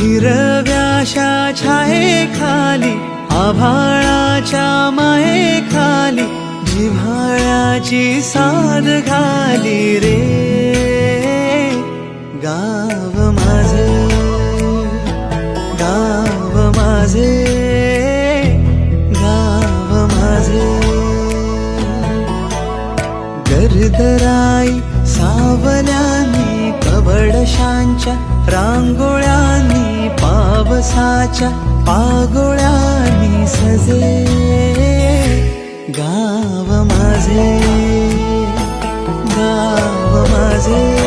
हिरव्याशा छायेखाली आभाळाच्या मायेखाली जिव्हाळ्याची साद घाली रे गाव माझे, गाव माझे, गाव माझे. गर्दराई सावल्यांनी कवडशांच्या रांगोळ्यांनी पावसाच्या पागोळ्यांनी सजे गाव माझे, गाव माझे.